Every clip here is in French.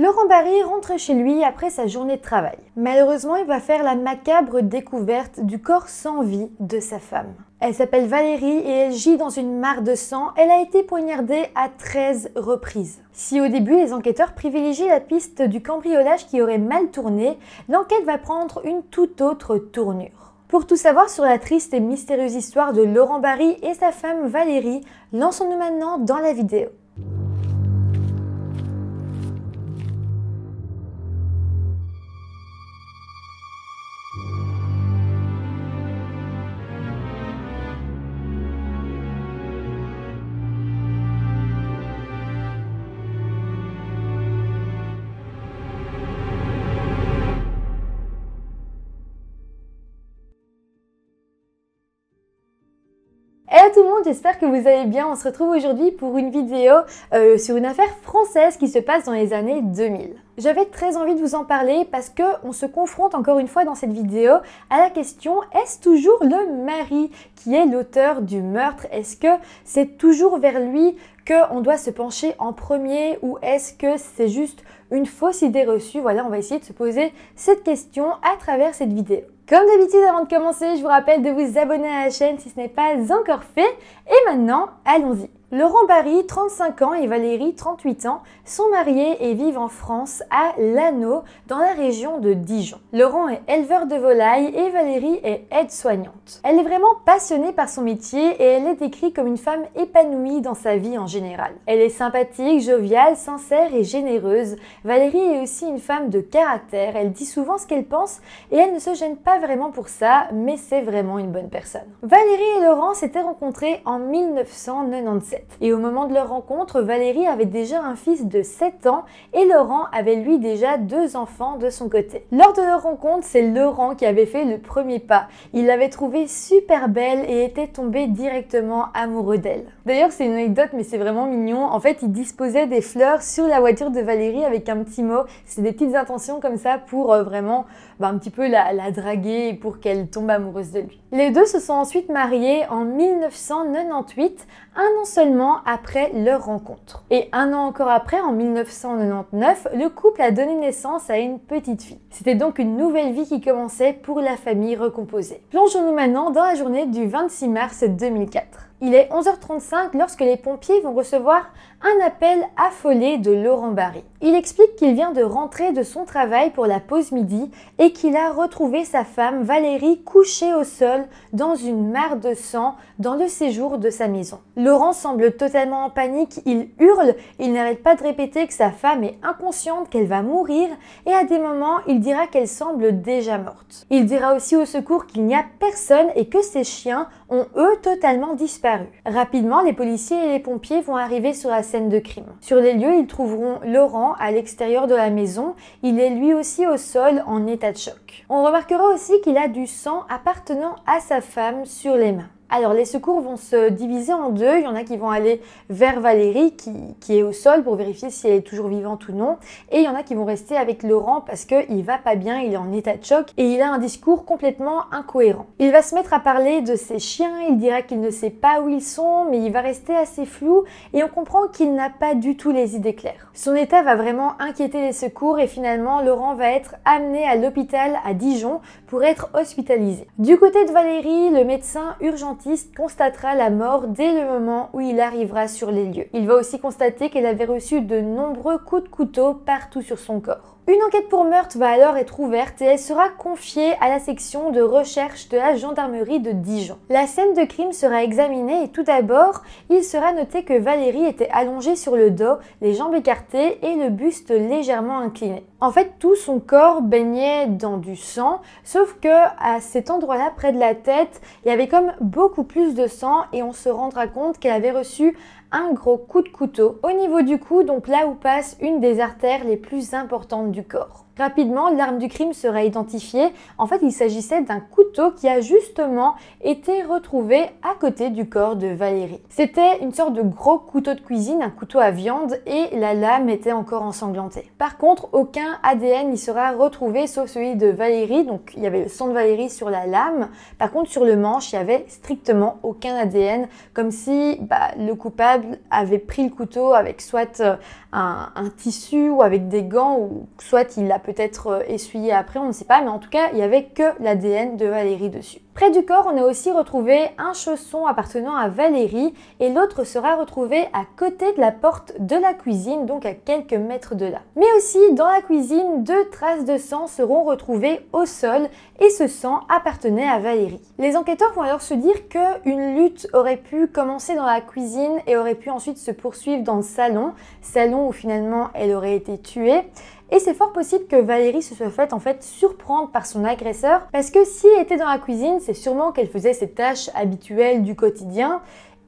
Laurent Barry rentre chez lui après sa journée de travail. Malheureusement, il va faire la macabre découverte du corps sans vie de sa femme. Elle s'appelle Valérie et elle gît dans une mare de sang. Elle a été poignardée à 13 reprises. Si au début, les enquêteurs privilégient la piste du cambriolage qui aurait mal tourné, l'enquête va prendre une toute autre tournure. Pour tout savoir sur la triste et mystérieuse histoire de Laurent Barry et sa femme Valérie, lançons-nous maintenant dans la vidéo. Hello tout le monde, j'espère que vous allez bien. On se retrouve aujourd'hui pour une vidéo sur une affaire française qui se passe dans les années 2000. J'avais très envie de vous en parler parce qu'on se confronte encore une fois dans cette vidéo à la question: est-ce toujours le mari qui est l'auteur du meurtre? Est-ce que c'est toujours vers lui qu'on doit se pencher en premier ou est-ce que c'est juste une fausse idée reçue? Voilà, on va essayer de se poser cette question à travers cette vidéo. Comme d'habitude, avant de commencer, je vous rappelle de vous abonner à la chaîne si ce n'est pas encore fait. Et maintenant, allons-y. Laurent Barry, 35 ans, et Valérie, 38 ans, sont mariés et vivent en France, à Lannion, dans la région de Dijon. Laurent est éleveur de volailles et Valérie est aide-soignante. Elle est vraiment passionnée par son métier et elle est décrite comme une femme épanouie dans sa vie en général. Elle est sympathique, joviale, sincère et généreuse. Valérie est aussi une femme de caractère, elle dit souvent ce qu'elle pense et elle ne se gêne pas vraiment pour ça, mais c'est vraiment une bonne personne. Valérie et Laurent s'étaient rencontrés en 1997. Et au moment de leur rencontre, Valérie avait déjà un fils de 7 ans et Laurent avait lui déjà 2 enfants de son côté. Lors de leur rencontre, c'est Laurent qui avait fait le premier pas. Il l'avait trouvée super belle et était tombé directement amoureux d'elle. D'ailleurs, c'est une anecdote mais c'est vraiment mignon. En fait, il disposait des fleurs sur la voiture de Valérie avec un petit mot. C'est des petites intentions comme ça pour vraiment un petit peu la draguer pour qu'elle tombe amoureuse de lui. Les deux se sont ensuite mariés en 1998, un an seulement après leur rencontre. Et un an encore après, en 1999, le couple a donné naissance à une petite fille. C'était donc une nouvelle vie qui commençait pour la famille recomposée. Plongeons-nous maintenant dans la journée du 26 mars 2004. Il est 11h35 lorsque les pompiers vont recevoir un appel affolé de Laurent Barry. Il explique qu'il vient de rentrer de son travail pour la pause midi et qu'il a retrouvé sa femme Valérie couchée au sol dans une mare de sang dans le séjour de sa maison. Laurent semble totalement en panique, il hurle, il n'arrête pas de répéter que sa femme est inconsciente, qu'elle va mourir et à des moments il dira qu'elle semble déjà morte. Il dira aussi au secours qu'il n'y a personne et que ses chiens ont eux totalement disparu. Rapidement, les policiers et les pompiers vont arriver sur la scène de crime. Sur les lieux, ils trouveront Laurent à l'extérieur de la maison. Il est lui aussi au sol en état de choc. On remarquera aussi qu'il a du sang appartenant à sa femme sur les mains. Alors les secours vont se diviser en deux, il y en a qui vont aller vers Valérie qui est au sol pour vérifier si elle est toujours vivante ou non et il y en a qui vont rester avec Laurent parce qu'il va pas bien, il est en état de choc et il a un discours complètement incohérent. Il va se mettre à parler de ses chiens, il dira qu'il ne sait pas où ils sont mais il va rester assez flou et on comprend qu'il n'a pas du tout les idées claires. Son état va vraiment inquiéter les secours et finalement Laurent va être amené à l'hôpital à Dijon pour être hospitalisé. Du côté de Valérie, le médecin urgentiste constatera la mort dès le moment où il arrivera sur les lieux. Il va aussi constater qu'elle avait reçu de nombreux coups de couteau partout sur son corps. Une enquête pour meurtre va alors être ouverte et elle sera confiée à la section de recherche de la gendarmerie de Dijon. La scène de crime sera examinée et tout d'abord, il sera noté que Valérie était allongée sur le dos, les jambes écartées et le buste légèrement incliné. En fait, tout son corps baignait dans du sang, sauf que à cet endroit-là, près de la tête, il y avait comme beaucoup plus de sang et on se rendra compte qu'elle avait reçu un gros coup de couteau au niveau du cou, donc là où passe une des artères les plus importantes du corps. Rapidement, l'arme du crime sera identifiée. En fait, il s'agissait d'un couteau qui a justement été retrouvé à côté du corps de Valérie. C'était une sorte de gros couteau de cuisine, un couteau à viande, et la lame était encore ensanglantée. Par contre, aucun ADN n'y sera retrouvé sauf celui de Valérie, donc il y avait le sang de Valérie sur la lame. Par contre, sur le manche, il n'y avait strictement aucun ADN, comme si le coupable avait pris le couteau avec soit un tissu ou avec des gants, ou soit il l'a peut-être essuyé après, on ne sait pas, mais en tout cas, il n'y avait que l'ADN de Valérie dessus. Près du corps, on a aussi retrouvé un chausson appartenant à Valérie et l'autre sera retrouvé à côté de la porte de la cuisine, donc à quelques mètres de là. Mais aussi, dans la cuisine, 2 traces de sang seront retrouvées au sol et ce sang appartenait à Valérie. Les enquêteurs vont alors se dire qu'une lutte aurait pu commencer dans la cuisine et aurait pu ensuite se poursuivre dans le salon où finalement elle aurait été tuée. Et c'est fort possible que Valérie se soit faite surprendre par son agresseur, parce que si elle était dans la cuisine, c'est sûrement qu'elle faisait ses tâches habituelles du quotidien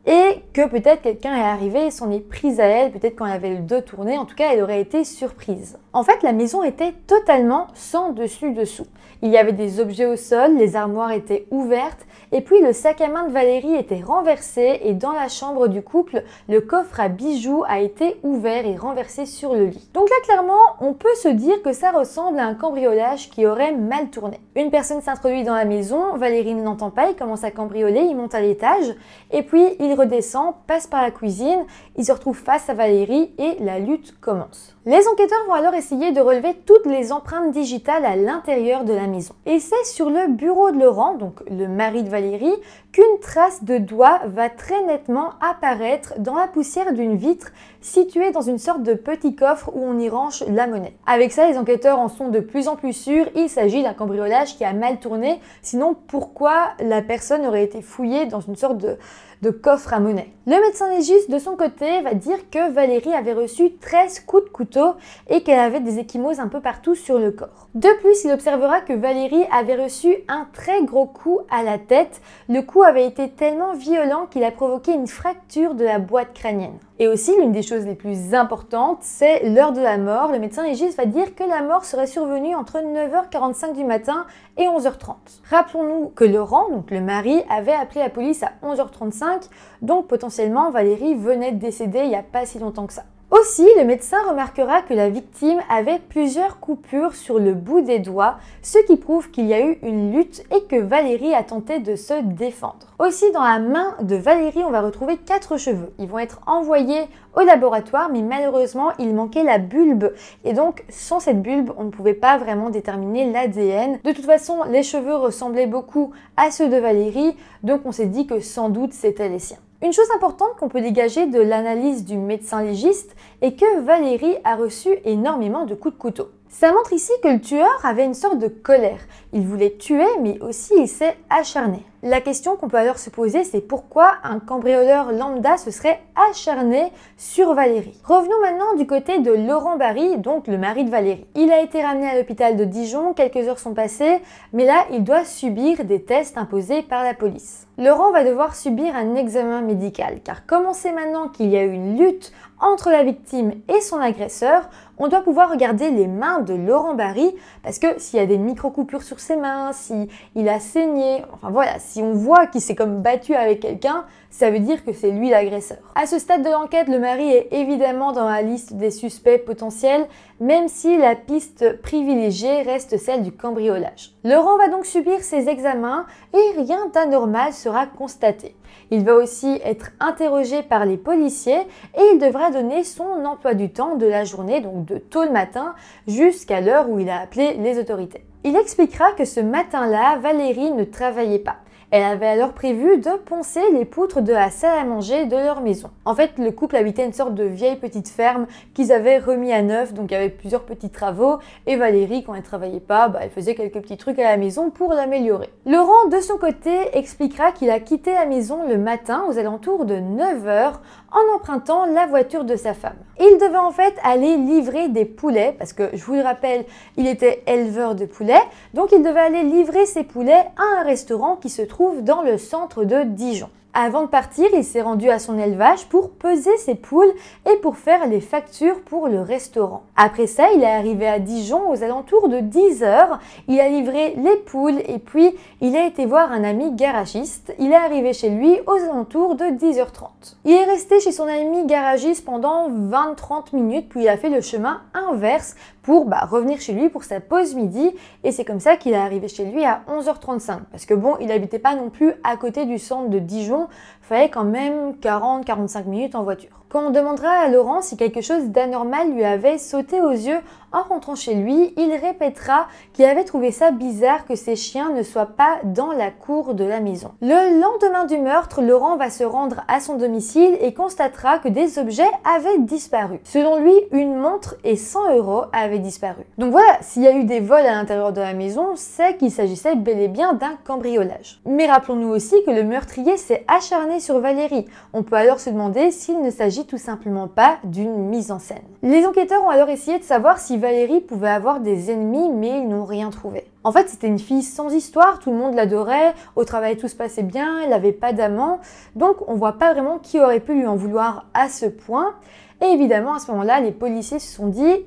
et que peut-être quelqu'un est arrivé et s'en est prise à elle, peut-être quand elle avait le dos tourné, en tout cas elle aurait été surprise. En fait, la maison était totalement sans dessus-dessous. Il y avait des objets au sol, les armoires étaient ouvertes, et puis le sac à main de Valérie était renversé et dans la chambre du couple, le coffre à bijoux a été ouvert et renversé sur le lit. Donc là, clairement, on peut se dire que ça ressemble à un cambriolage qui aurait mal tourné. Une personne s'introduit dans la maison, Valérie ne l'entend pas, il commence à cambrioler, il monte à l'étage, et puis il redescend, passe par la cuisine, il se retrouve face à Valérie et la lutte commence. Les enquêteurs vont alors essayer de relever toutes les empreintes digitales à l'intérieur de la maison. Et c'est sur le bureau de Laurent, donc le mari de Valérie, qu'une trace de doigt va très nettement apparaître dans la poussière d'une vitre située dans une sorte de petit coffre où on y range la monnaie. Avec ça, les enquêteurs en sont de plus en plus sûrs, il s'agit d'un cambriolage qui a mal tourné, sinon pourquoi la personne aurait été fouillée dans une sorte de coffre à monnaie. Le médecin légiste de son côté va dire que Valérie avait reçu 13 coups de couteau et qu'elle avait des ecchymoses un peu partout sur le corps. De plus, il observera que Valérie avait reçu un très gros coup à la tête. Le coup avait été tellement violent qu'il a provoqué une fracture de la boîte crânienne. Et aussi, l'une des choses les plus importantes, c'est l'heure de la mort. Le médecin légiste va dire que la mort serait survenue entre 9h45 du matin et 11h30. Rappelons-nous que Laurent, donc le mari, avait appelé la police à 11h35, donc potentiellement Valérie venait de décéder il n'y a pas si longtemps que ça. Aussi, le médecin remarquera que la victime avait plusieurs coupures sur le bout des doigts, ce qui prouve qu'il y a eu une lutte et que Valérie a tenté de se défendre. Aussi, dans la main de Valérie, on va retrouver 4 cheveux. Ils vont être envoyés au laboratoire, mais malheureusement, il manquait la bulbe. Et donc, sans cette bulbe, on ne pouvait pas vraiment déterminer l'ADN. De toute façon, les cheveux ressemblaient beaucoup à ceux de Valérie, donc on s'est dit que sans doute c'était les siens. Une chose importante qu'on peut dégager de l'analyse du médecin légiste est que Valérie a reçu énormément de coups de couteau. Ça montre ici que le tueur avait une sorte de colère. Il voulait tuer, mais aussi il s'est acharné. La question qu'on peut alors se poser, c'est pourquoi un cambrioleur lambda se serait acharné sur Valérie. Revenons maintenant du côté de Laurent Barry, donc le mari de Valérie. Il a été ramené à l'hôpital de Dijon, quelques heures sont passées, mais là, il doit subir des tests imposés par la police. Laurent va devoir subir un examen médical, car comme on sait maintenant qu'il y a eu une lutte entre la victime et son agresseur, on doit pouvoir regarder les mains de Laurent Barry, parce que s'il y a des micro-coupures sur ses mains, s'il a saigné, enfin voilà, si on voit qu'il s'est comme battu avec quelqu'un, ça veut dire que c'est lui l'agresseur. À ce stade de l'enquête, le mari est évidemment dans la liste des suspects potentiels, même si la piste privilégiée reste celle du cambriolage. Laurent va donc subir ses examens et rien d'anormal sera constaté. Il va aussi être interrogé par les policiers et il devra donner son emploi du temps de la journée, donc de tôt le matin jusqu'à l'heure où il a appelé les autorités. Il expliquera que ce matin-là, Valérie ne travaillait pas. Elle avait alors prévu de poncer les poutres de la salle à manger de leur maison. En fait, le couple habitait une sorte de vieille petite ferme qu'ils avaient remis à neuf, donc il y avait plusieurs petits travaux, et Valérie, quand elle travaillait pas, elle faisait quelques petits trucs à la maison pour l'améliorer. Laurent, de son côté, expliquera qu'il a quitté la maison le matin aux alentours de 9h en empruntant la voiture de sa femme. Il devait en fait aller livrer des poulets, parce que, je vous le rappelle, il était éleveur de poulets, donc il devait aller livrer ses poulets à un restaurant qui se trouve dans le centre de Dijon. Avant de partir, il s'est rendu à son élevage pour peser ses poules et pour faire les factures pour le restaurant. Après ça, il est arrivé à Dijon aux alentours de 10 h. Il a livré les poules et puis il a été voir un ami garagiste. Il est arrivé chez lui aux alentours de 10 h 30. Il est resté chez son ami garagiste pendant 20-30 minutes puis il a fait le chemin inverse pour revenir chez lui pour sa pause midi et c'est comme ça qu'il est arrivé chez lui à 11 h 35 parce que bon, il n'habitait pas non plus à côté du centre de Dijon, fallait quand même 40-45 minutes en voiture. Quand on demandera à Laurent si quelque chose d'anormal lui avait sauté aux yeux en rentrant chez lui, il répétera qu'il avait trouvé ça bizarre que ses chiens ne soient pas dans la cour de la maison. Le lendemain du meurtre, Laurent va se rendre à son domicile et constatera que des objets avaient disparu. Selon lui, une montre et 100 € avaient disparu. Donc voilà, s'il y a eu des vols à l'intérieur de la maison, c'est qu'il s'agissait bel et bien d'un cambriolage. Mais rappelons-nous aussi que le meurtrier s'est acharné sur Valérie. On peut alors se demander s'il ne s'agit tout simplement pas d'une mise en scène. Les enquêteurs ont alors essayé de savoir si Valérie pouvait avoir des ennemis, mais ils n'ont rien trouvé. En fait, c'était une fille sans histoire, tout le monde l'adorait, au travail tout se passait bien, elle n'avait pas d'amant, donc on voit pas vraiment qui aurait pu lui en vouloir à ce point. Et évidemment, à ce moment-là, les policiers se sont dit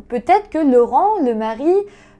peut-être que Laurent, le mari,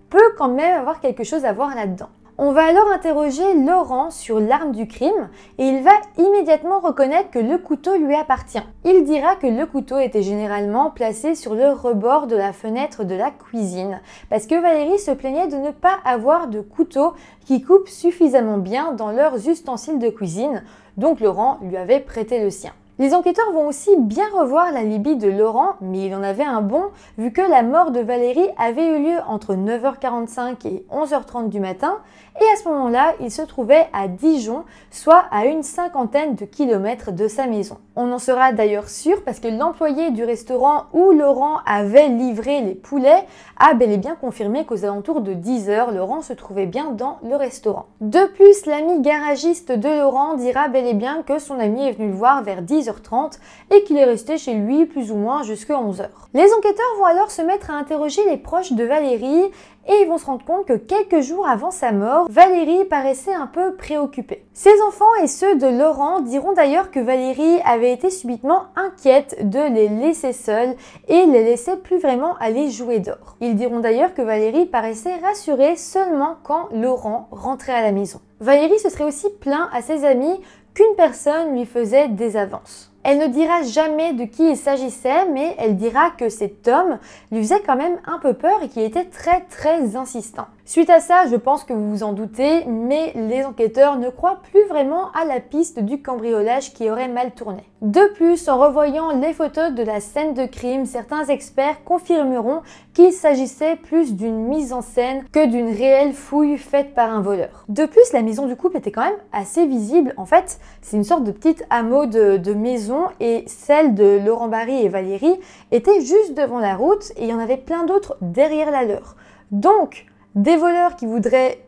peut quand même avoir quelque chose à voir là-dedans. On va alors interroger Laurent sur l'arme du crime et il va immédiatement reconnaître que le couteau lui appartient. Il dira que le couteau était généralement placé sur le rebord de la fenêtre de la cuisine parce que Valérie se plaignait de ne pas avoir de couteau qui coupe suffisamment bien dans leurs ustensiles de cuisine, donc Laurent lui avait prêté le sien. Les enquêteurs vont aussi bien revoir l'alibi de Laurent, mais il en avait un bon, vu que la mort de Valérie avait eu lieu entre 9 h 45 et 11 h 30 du matin, et à ce moment-là, il se trouvait à Dijon, soit à une cinquantaine de kilomètres de sa maison. On en sera d'ailleurs sûr parce que l'employé du restaurant où Laurent avait livré les poulets a bel et bien confirmé qu'aux alentours de 10 h, Laurent se trouvait bien dans le restaurant. De plus, l'ami garagiste de Laurent dira bel et bien que son ami est venu le voir vers 10 h 30 et qu'il est resté chez lui plus ou moins jusqu'à 11 h. Les enquêteurs vont alors se mettre à interroger les proches de Valérie et ils vont se rendre compte que quelques jours avant sa mort, Valérie paraissait un peu préoccupée. Ses enfants et ceux de Laurent diront d'ailleurs que Valérie avait été subitement inquiète de les laisser seuls et les laissait plus vraiment aller jouer dehors. Ils diront d'ailleurs que Valérie paraissait rassurée seulement quand Laurent rentrait à la maison. Valérie se serait aussi plaint à ses amis qu'une personne lui faisait des avances. Elle ne dira jamais de qui il s'agissait, mais elle dira que cet homme lui faisait quand même un peu peur et qu'il était très insistant. Suite à ça, je pense que vous vous en doutez, mais les enquêteurs ne croient plus vraiment à la piste du cambriolage qui aurait mal tourné. De plus, en revoyant les photos de la scène de crime, certains experts confirmeront qu'il s'agissait plus d'une mise en scène que d'une réelle fouille faite par un voleur. De plus, la maison du couple était quand même assez visible. En fait, c'est une sorte de petite hameau de maison et celle de Laurent Barry et Valérie était juste devant la route et il y en avait plein d'autres derrière la leur. Donc, des voleurs qui voudraient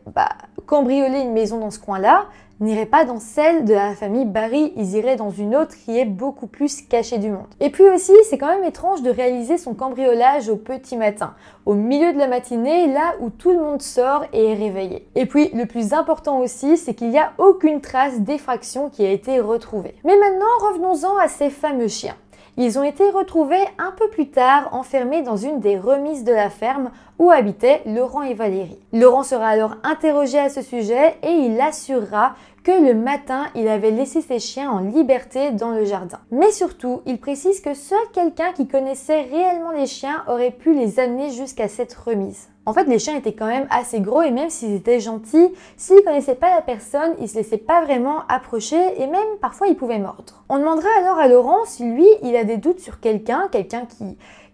cambrioler une maison dans ce coin-là n'iraient pas dans celle de la famille Barry, ils iraient dans une autre qui est beaucoup plus cachée du monde. Et puis aussi, c'est quand même étrange de réaliser son cambriolage au petit matin, au milieu de la matinée, là où tout le monde sort et est réveillé. Et puis, le plus important aussi, c'est qu'il n'y a aucune trace d'effraction qui a été retrouvée. Mais maintenant, revenons-en à ces fameux chiens. Ils ont été retrouvés un peu plus tard enfermés dans une des remises de la ferme où habitaient Laurent et Valérie. Laurent sera alors interrogé à ce sujet et il assurera que le matin, il avait laissé ses chiens en liberté dans le jardin. Mais surtout, il précise que seul quelqu'un qui connaissait réellement les chiens aurait pu les amener jusqu'à cette remise. En fait, les chiens étaient quand même assez gros et même s'ils étaient gentils, s'ils connaissaient pas la personne, ils se laissaient pas vraiment approcher et même parfois ils pouvaient mordre. On demandera alors à Laurent si lui, il a des doutes sur quelqu'un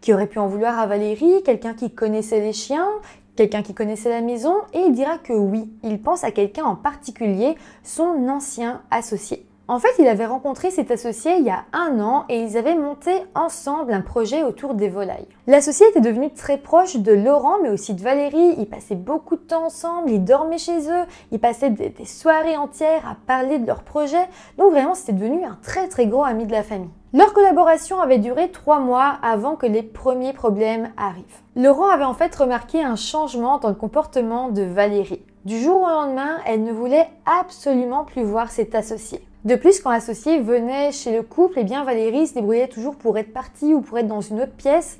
qui aurait pu en vouloir à Valérie, quelqu'un qui connaissait les chiens, quelqu'un qui connaissait la maison, et il dira que oui, il pense à quelqu'un en particulier, son ancien associé. En fait, il avait rencontré cet associé il y a 1 an et ils avaient monté ensemble un projet autour des volailles. L'associé était devenu très proche de Laurent mais aussi de Valérie, ils passaient beaucoup de temps ensemble, ils dormaient chez eux, ils passaient des soirées entières à parler de leur projet, donc vraiment c'était devenu un très gros ami de la famille. Leur collaboration avait duré 3 mois avant que les premiers problèmes arrivent. Laurent avait en fait remarqué un changement dans le comportement de Valérie. Du jour au lendemain, elle ne voulait absolument plus voir cet associé. De plus, quand l'associé venait chez le couple, eh bien Valérie se débrouillait toujours pour être partie ou pour être dans une autre pièce.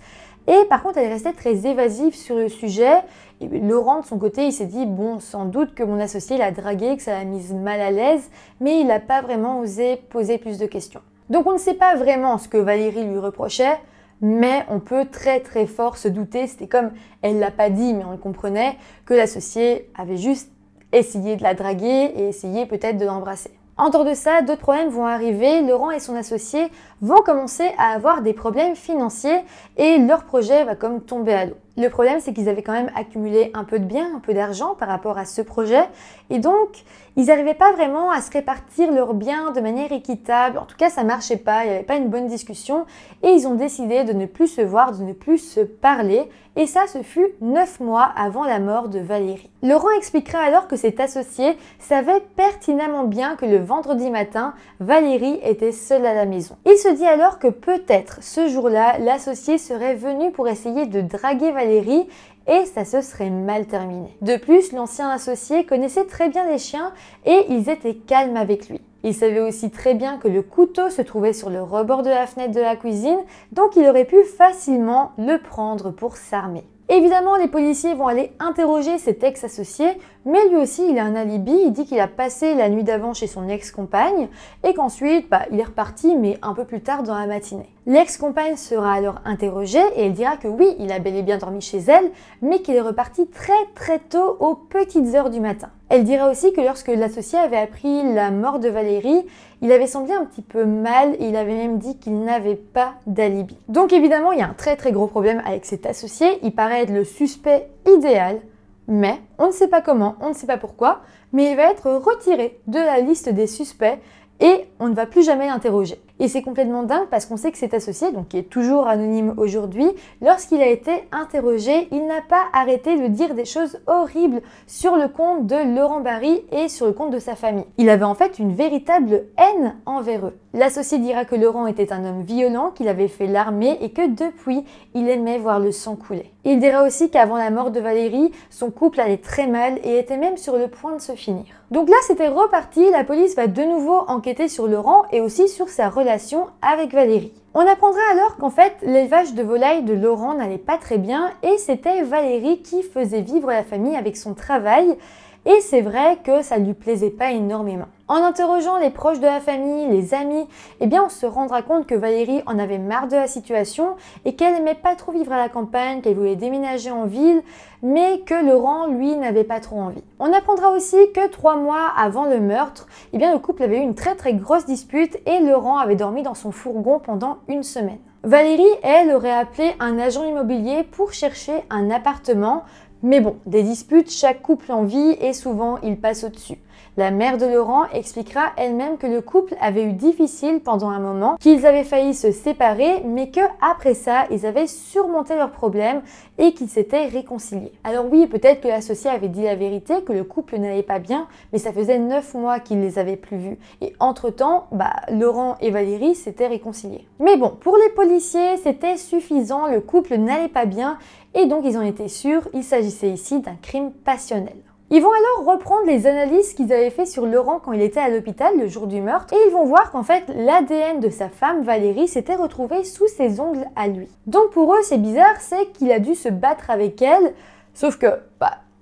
Et par contre, elle restait très évasive sur le sujet. Et Laurent, de son côté, il s'est dit, bon, sans doute que mon associé l'a dragué, que ça l'a mise mal à l'aise, mais il n'a pas vraiment osé poser plus de questions. Donc on ne sait pas vraiment ce que Valérie lui reprochait, mais on peut très très fort se douter, c'était comme, elle l'a pas dit, mais on le comprenait, que l'associé avait juste essayé de la draguer et essayé peut-être de l'embrasser. En dehors de ça, d'autres problèmes vont arriver. Laurent et son associé vont commencer à avoir des problèmes financiers et leur projet va comme tomber à l'eau. Le problème, c'est qu'ils avaient quand même accumulé un peu de biens, un peu d'argent par rapport à ce projet. Et donc, ils n'arrivaient pas vraiment à se répartir leurs biens de manière équitable. En tout cas, ça marchait pas, il n'y avait pas une bonne discussion. Et ils ont décidé de ne plus se voir, de ne plus se parler. Et ça, ce fut 9 mois avant la mort de Valérie. Laurent expliquera alors que cet associé savait pertinemment bien que le vendredi matin, Valérie était seule à la maison. Il se dit alors que peut-être ce jour-là, l'associé serait venu pour essayer de draguer Valérie et ça se serait mal terminé. De plus, l'ancien associé connaissait très bien les chiens et ils étaient calmes avec lui. Il savait aussi très bien que le couteau se trouvait sur le rebord de la fenêtre de la cuisine, donc il aurait pu facilement le prendre pour s'armer. Évidemment, les policiers vont aller interroger cet ex-associé, mais lui aussi, il a un alibi. Il dit qu'il a passé la nuit d'avant chez son ex-compagne et qu'ensuite, il est reparti, mais un peu plus tard dans la matinée. L'ex-compagne sera alors interrogée et elle dira que oui, il a bel et bien dormi chez elle, mais qu'il est reparti très tôt aux petites heures du matin. Elle dira aussi que lorsque l'associé avait appris la mort de Valérie, il avait semblé un petit peu mal et il avait même dit qu'il n'avait pas d'alibi. Donc évidemment, il y a un très gros problème avec cet associé. Il paraît être le suspect idéal, mais on ne sait pas comment, on ne sait pas pourquoi, mais il va être retiré de la liste des suspects et on ne va plus jamais l'interroger. Et c'est complètement dingue parce qu'on sait que cet associé, donc qui est toujours anonyme aujourd'hui, lorsqu'il a été interrogé, il n'a pas arrêté de dire des choses horribles sur le compte de Laurent Barry et sur le compte de sa famille. Il avait en fait une véritable haine envers eux. L'associé dira que Laurent était un homme violent, qu'il avait fait l'armée et que depuis, il aimait voir le sang couler. Il dira aussi qu'avant la mort de Valérie, son couple allait très mal et était même sur le point de se finir. Donc là, c'était reparti, la police va de nouveau enquêter sur Laurent et aussi sur sa relation avec Valérie. On apprendra alors qu'en fait, l'élevage de volailles de Laurent n'allait pas très bien et c'était Valérie qui faisait vivre la famille avec son travail. Et c'est vrai que ça ne lui plaisait pas énormément. En interrogeant les proches de la famille, les amis, eh bien on se rendra compte que Valérie en avait marre de la situation et qu'elle n'aimait pas trop vivre à la campagne, qu'elle voulait déménager en ville, mais que Laurent, lui, n'avait pas trop envie. On apprendra aussi que 3 mois avant le meurtre, eh bien le couple avait eu une très grosse dispute et Laurent avait dormi dans son fourgon pendant 1 semaine. Valérie, elle, aurait appelé un agent immobilier pour chercher un appartement. Mais bon, des disputes, chaque couple en vit et souvent il passe au-dessus. La mère de Laurent expliquera elle-même que le couple avait eu difficile pendant un moment, qu'ils avaient failli se séparer, mais que après ça, ils avaient surmonté leurs problèmes et qu'ils s'étaient réconciliés. Alors oui, peut-être que l'associé avait dit la vérité, que le couple n'allait pas bien, mais ça faisait 9 mois qu'ils les avaient plus vus. Et entre-temps, Laurent et Valérie s'étaient réconciliés. Mais bon, pour les policiers, c'était suffisant, le couple n'allait pas bien et donc ils en étaient sûrs, il s'agissait ici d'un crime passionnel. Ils vont alors reprendre les analyses qu'ils avaient fait sur Laurent quand il était à l'hôpital le jour du meurtre et ils vont voir qu'en fait l'ADN de sa femme Valérie s'était retrouvé sous ses ongles à lui. Donc pour eux c'est bizarre, c'est qu'il a dû se battre avec elle, sauf que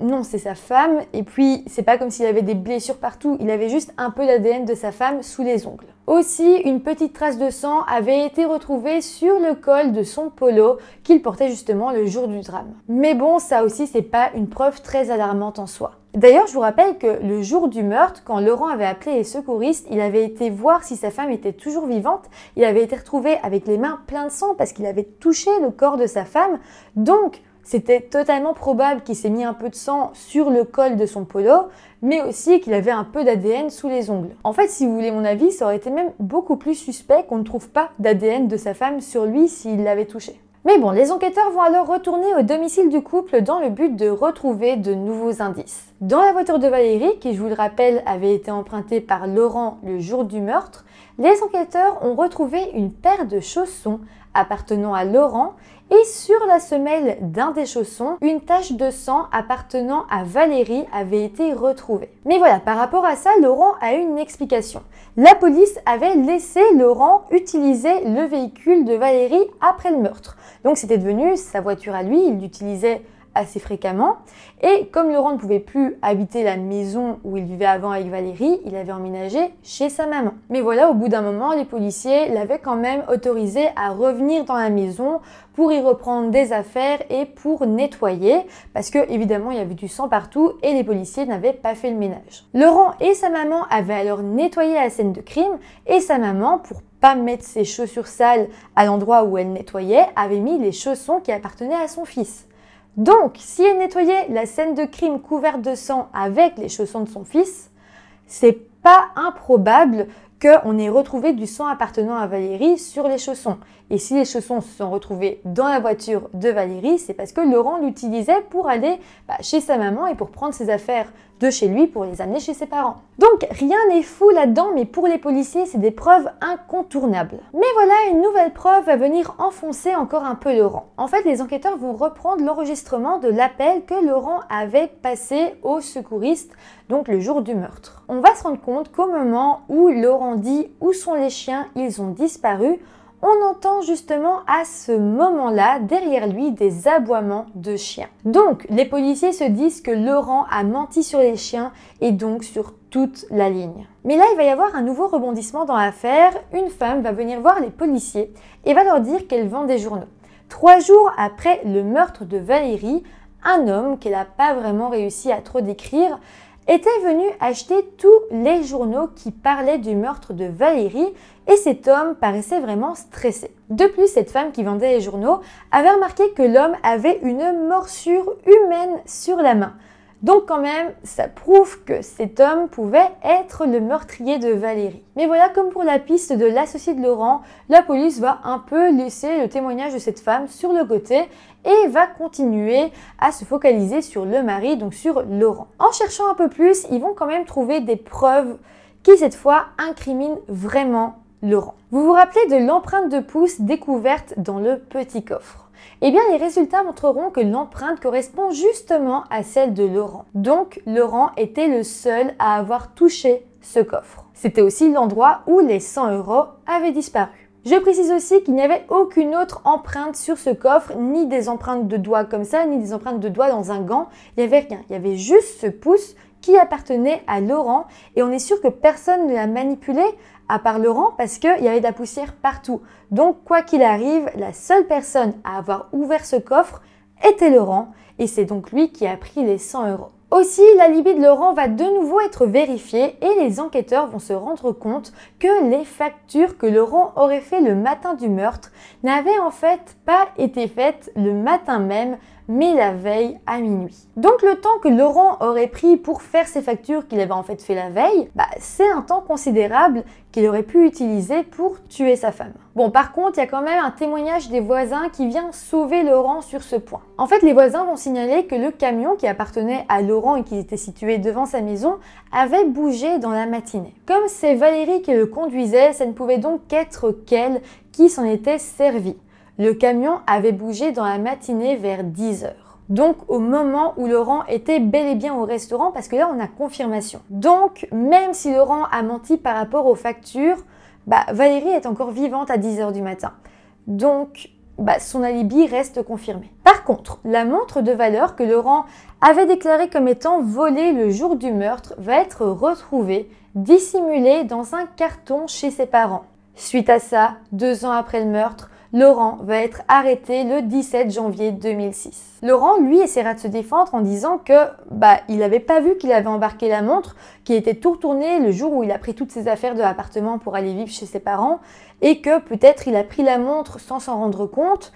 non, c'est sa femme, et puis c'est pas comme s'il avait des blessures partout, il avait juste un peu d'ADN de sa femme sous les ongles. Aussi, une petite trace de sang avait été retrouvée sur le col de son polo qu'il portait justement le jour du drame. Mais bon, ça aussi c'est pas une preuve très alarmante en soi. D'ailleurs, je vous rappelle que le jour du meurtre, quand Laurent avait appelé les secouristes, il avait été voir si sa femme était toujours vivante. Il avait été retrouvé avec les mains pleines de sang parce qu'il avait touché le corps de sa femme. Donc, c'était totalement probable qu'il s'est mis un peu de sang sur le col de son polo, mais aussi qu'il avait un peu d'ADN sous les ongles. En fait, si vous voulez mon avis, ça aurait été même beaucoup plus suspect qu'on ne trouve pas d'ADN de sa femme sur lui s'il l'avait touché. Mais bon, les enquêteurs vont alors retourner au domicile du couple dans le but de retrouver de nouveaux indices. Dans la voiture de Valérie, qui je vous le rappelle avait été empruntée par Laurent le jour du meurtre, les enquêteurs ont retrouvé une paire de chaussons appartenant à Laurent Et sur la semelle d'un des chaussons, une tache de sang appartenant à Valérie avait été retrouvée. Mais voilà, par rapport à ça, Laurent a eu une explication. La police avait laissé Laurent utiliser le véhicule de Valérie après le meurtre. Donc c'était devenu sa voiture à lui, il l'utilisait assez fréquemment. Et comme Laurent ne pouvait plus habiter la maison où il vivait avant avec Valérie, il avait emménagé chez sa maman. Mais voilà, au bout d'un moment, les policiers l'avaient quand même autorisé à revenir dans la maison pour y reprendre des affaires et pour nettoyer, parce que évidemment il y avait du sang partout et les policiers n'avaient pas fait le ménage. Laurent et sa maman avaient alors nettoyé la scène de crime et sa maman, pour pas mettre ses chaussures sales à l'endroit où elle nettoyait, avait mis les chaussons qui appartenaient à son fils. Donc, si elle nettoyait la scène de crime couverte de sang avec les chaussons de son fils, c'est pas improbable qu'on ait retrouvé du sang appartenant à Valérie sur les chaussons. Et si les chaussons se sont retrouvés dans la voiture de Valérie, c'est parce que Laurent l'utilisait pour aller chez sa maman et pour prendre ses affaires de chez lui pour les amener chez ses parents. Donc rien n'est fou là-dedans, mais pour les policiers, c'est des preuves incontournables. Mais voilà, une nouvelle preuve va venir enfoncer encore un peu Laurent. En fait, les enquêteurs vont reprendre l'enregistrement de l'appel que Laurent avait passé aux secouristes, donc le jour du meurtre. On va se rendre compte qu'au moment où Laurent dit « Où sont les chiens ? Ils ont disparu », on entend justement à ce moment-là, derrière lui, des aboiements de chiens. Donc, les policiers se disent que Laurent a menti sur les chiens et donc sur toute la ligne. Mais là, il va y avoir un nouveau rebondissement dans l'affaire. Une femme va venir voir les policiers et va leur dire qu'elle vend des journaux. 3 jours après le meurtre de Valérie, un homme qu'elle n'a pas vraiment réussi à trop décrire était venu acheter tous les journaux qui parlaient du meurtre de Valérie et cet homme paraissait vraiment stressé. De plus, cette femme qui vendait les journaux avait remarqué que l'homme avait une morsure humaine sur la main. Donc quand même, ça prouve que cet homme pouvait être le meurtrier de Valérie. Mais voilà, comme pour la piste de l'associé de Laurent, la police va un peu laisser le témoignage de cette femme sur le côté et va continuer à se focaliser sur le mari, donc sur Laurent. En cherchant un peu plus, ils vont quand même trouver des preuves qui cette fois incriminent vraiment Laurent. Vous vous rappelez de l'empreinte de pouce découverte dans le petit coffre? Eh bien, les résultats montreront que l'empreinte correspond justement à celle de Laurent. Donc, Laurent était le seul à avoir touché ce coffre. C'était aussi l'endroit où les 100 € avaient disparu. Je précise aussi qu'il n'y avait aucune autre empreinte sur ce coffre, ni des empreintes de doigts comme ça, ni des empreintes de doigts dans un gant. Il n'y avait rien. Il y avait juste ce pouce qui appartenait à Laurent et on est sûr que personne ne l'a manipulé à part Laurent parce qu'il y avait de la poussière partout. Donc quoi qu'il arrive, la seule personne à avoir ouvert ce coffre était Laurent et c'est donc lui qui a pris les 100 €. Aussi, l'alibi de Laurent va de nouveau être vérifié et les enquêteurs vont se rendre compte que les factures que Laurent aurait fait le matin du meurtre n'avaient en fait pas été faites le matin même, mais la veille à minuit. Donc le temps que Laurent aurait pris pour faire ses factures qu'il avait en fait fait la veille, c'est un temps considérable qu'il aurait pu utiliser pour tuer sa femme. Bon, par contre, il y a quand même un témoignage des voisins qui vient sauver Laurent sur ce point. En fait, les voisins vont signaler que le camion qui appartenait à Laurent et qui était situé devant sa maison avait bougé dans la matinée. Comme c'est Valérie qui le conduisait, ça ne pouvait donc qu'être qu'elle qui s'en était servie. Le camion avait bougé dans la matinée vers 10 h. Donc au moment où Laurent était bel et bien au restaurant, parce que là on a confirmation. Donc même si Laurent a menti par rapport aux factures, Valérie est encore vivante à 10 h du matin. Donc son alibi reste confirmé. Par contre, la montre de valeur que Laurent avait déclarée comme étant volée le jour du meurtre va être retrouvée, dissimulée dans un carton chez ses parents. Suite à ça, 2 ans après le meurtre, Laurent va être arrêté le 17 janvier 2006. Laurent, lui, essaiera de se défendre en disant que il n'avait pas vu qu'il avait embarqué la montre, qu'il était tout retourné le jour où il a pris toutes ses affaires de l'appartement pour aller vivre chez ses parents et que peut-être il a pris la montre sans s'en rendre compte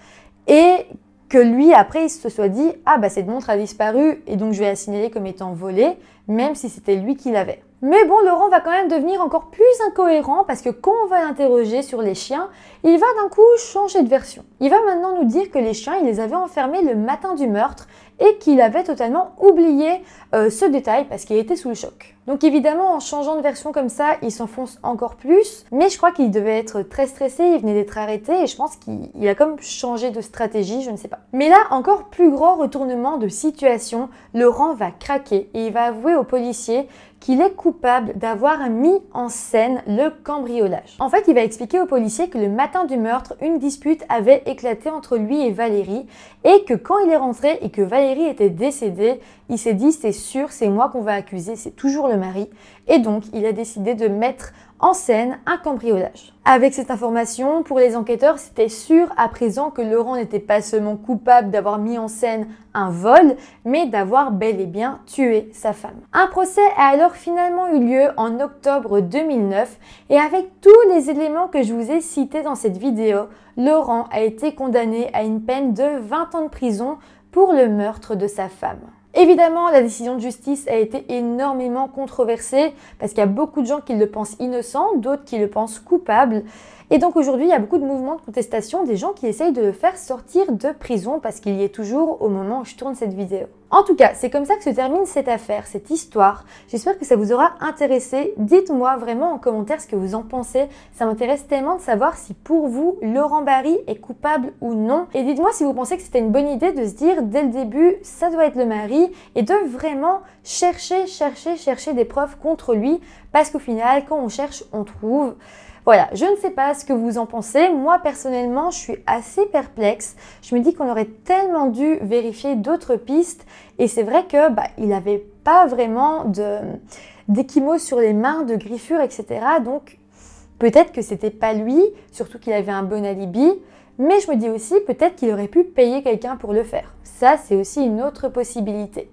et que lui, après, il se soit dit « Ah, cette montre a disparu et donc je vais la signaler comme étant volée, même si c'était lui qui l'avait. » Mais bon, Laurent va quand même devenir encore plus incohérent parce que quand on va l'interroger sur les chiens, il va d'un coup changer de version. Il va maintenant nous dire que les chiens, il les avait enfermés le matin du meurtre et qu'il avait totalement oublié ce détail parce qu'il était sous le choc. Donc évidemment, en changeant de version comme ça, il s'enfonce encore plus, mais je crois qu'il devait être très stressé, il venait d'être arrêté et je pense qu'il a comme changé de stratégie, je ne sais pas. Mais là, encore plus grand retournement de situation, Laurent va craquer et il va avouer aux policiers qu'il est coupable d'avoir mis en scène le cambriolage. En fait, il va expliquer aux policiers que le matin du meurtre, une dispute avait éclaté entre lui et Valérie et que quand il est rentré et que Valérie était décédée, il s'est dit c'est sûr, c'est moi qu'on va accuser, c'est toujours le mari. Et donc, il a décidé de mettre en scène un cambriolage. Avec cette information, pour les enquêteurs, c'était sûr à présent que Laurent n'était pas seulement coupable d'avoir mis en scène un vol, mais d'avoir bel et bien tué sa femme. Un procès a alors finalement eu lieu en octobre 2009 et avec tous les éléments que je vous ai cités dans cette vidéo, Laurent a été condamné à une peine de 20 ans de prison pour le meurtre de sa femme. Évidemment, la décision de justice a été énormément controversée parce qu'il y a beaucoup de gens qui le pensent innocent, d'autres qui le pensent coupable. Et donc aujourd'hui, il y a beaucoup de mouvements de contestation, des gens qui essayent de le faire sortir de prison parce qu'il y est toujours au moment où je tourne cette vidéo. En tout cas, c'est comme ça que se termine cette affaire, cette histoire. J'espère que ça vous aura intéressé. Dites-moi vraiment en commentaire ce que vous en pensez. Ça m'intéresse tellement de savoir si pour vous, Laurent Barry est coupable ou non. Et dites-moi si vous pensez que c'était une bonne idée de se dire dès le début, ça doit être le mari et de vraiment chercher des preuves contre lui parce qu'au final, quand on cherche, on trouve. Voilà, je ne sais pas ce que vous en pensez. Moi, personnellement, je suis assez perplexe. Je me dis qu'on aurait tellement dû vérifier d'autres pistes. Et c'est vrai que il n'avait pas vraiment d'échymose sur les mains, de griffures, etc. Donc, peut-être que c'était pas lui, surtout qu'il avait un bon alibi. Mais je me dis aussi, peut-être qu'il aurait pu payer quelqu'un pour le faire. Ça, c'est aussi une autre possibilité.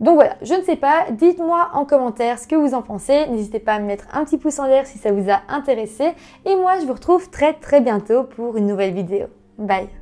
Donc voilà, je ne sais pas, dites-moi en commentaire ce que vous en pensez, n'hésitez pas à me mettre un petit pouce en l'air si ça vous a intéressé et moi je vous retrouve très bientôt pour une nouvelle vidéo. Bye!